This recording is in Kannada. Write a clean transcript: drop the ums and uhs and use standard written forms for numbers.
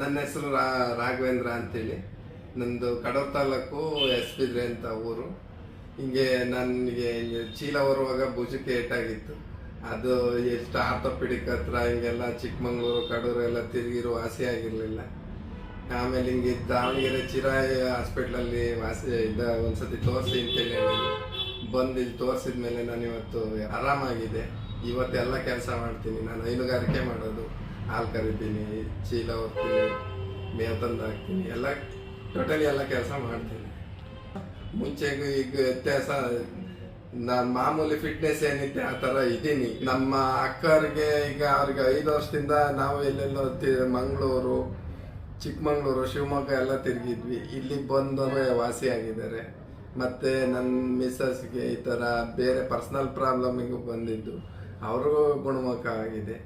ನನ್ನ ಹೆಸರು ರಾಘವೇಂದ್ರ ಅಂತೇಳಿ. ನಂದು ಕಡೂರು ತಾಲೂಕು ಎಸ್ಬಿದ್ರೆ ಅಂತ ಊರು. ಹಿಂಗೆ ನನಗೆ ಚೀಲ ಹೊರುವಾಗ ಭುಜಕ್ಕೆ ಏಟಾಗಿತ್ತು. ಅದು ಎಷ್ಟು ಆರ್ಥೋಪೆಡಿಕ್ ಹತ್ರ ಹಿಂಗೆಲ್ಲ ಚಿಕ್ಕಮಂಗ್ಳೂರು ಕಡೂರು ಎಲ್ಲ ತಿರುಗಿರೋ ವಾಸಿ ಆಗಿರಲಿಲ್ಲ. ಆಮೇಲೆ ಹಿಂಗೆ ದಾವಣಗೆರೆ ಚಿರಾಯಿ ಹಾಸ್ಪಿಟ್ಲಲ್ಲಿ ವಾಸಿ ಒಂದ್ಸತಿ ತೋರಿಸಿ ಅಂತೇಳಿ ಹೇಳಿದ್ರು. ಬಂದು ಇಲ್ಲಿ ತೋರಿಸಿದ ಮೇಲೆ ನಾನು ಇವತ್ತು ಆರಾಮಾಗಿದೆ. ಇವತ್ತೆಲ್ಲ ಕೆಲಸ ಮಾಡ್ತೀನಿ. ನಾನು ಹೈನುಗಾರಿಕೆ ಮಾಡೋದು, ಹಾಲು ಕರಿತೀನಿ, ಚೀಲ ಹೊರ್ತೀನಿ, ಮೇವು ತಂದು ಹಾಕ್ತೀನಿ, ಎಲ್ಲ ಟೋಟಲಿ ಎಲ್ಲ ಕೆಲಸ ಮಾಡ್ತೀನಿ. ಮುಂಚೆಗೂ ಈಗ ವ್ಯತ್ಯಾಸ, ನಾನು ಮಾಮೂಲಿ ಫಿಟ್ನೆಸ್ ಏನಿದೆ ಆ ಥರ ಇದ್ದೀನಿ. ನಮ್ಮ ಅಕ್ಕವ್ರಿಗೆ ಈಗ ಅವ್ರಿಗೆ 5 ವರ್ಷದಿಂದ ನಾವು ಎಲ್ಲೆಲ್ಲೋ ಮಂಗಳೂರು, ಚಿಕ್ಕಮಂಗ್ಳೂರು, ಶಿವಮೊಗ್ಗ ಎಲ್ಲ ತಿರುಗಿದ್ವಿ. ಇಲ್ಲಿಗೆ ಬಂದವೇ ವಾಸಿಯಾಗಿದ್ದಾರೆ. ಮತ್ತು ನನ್ನ ಮಿಸ್ಸಸ್ಗೆ ಈ ಥರ ಬೇರೆ ಪರ್ಸ್ನಲ್ ಪ್ರಾಬ್ಲಮಿಗೂ ಬಂದಿದ್ದು, ಅವ್ರಿಗೂ ಗುಣಮುಖ ಆಗಿದೆ.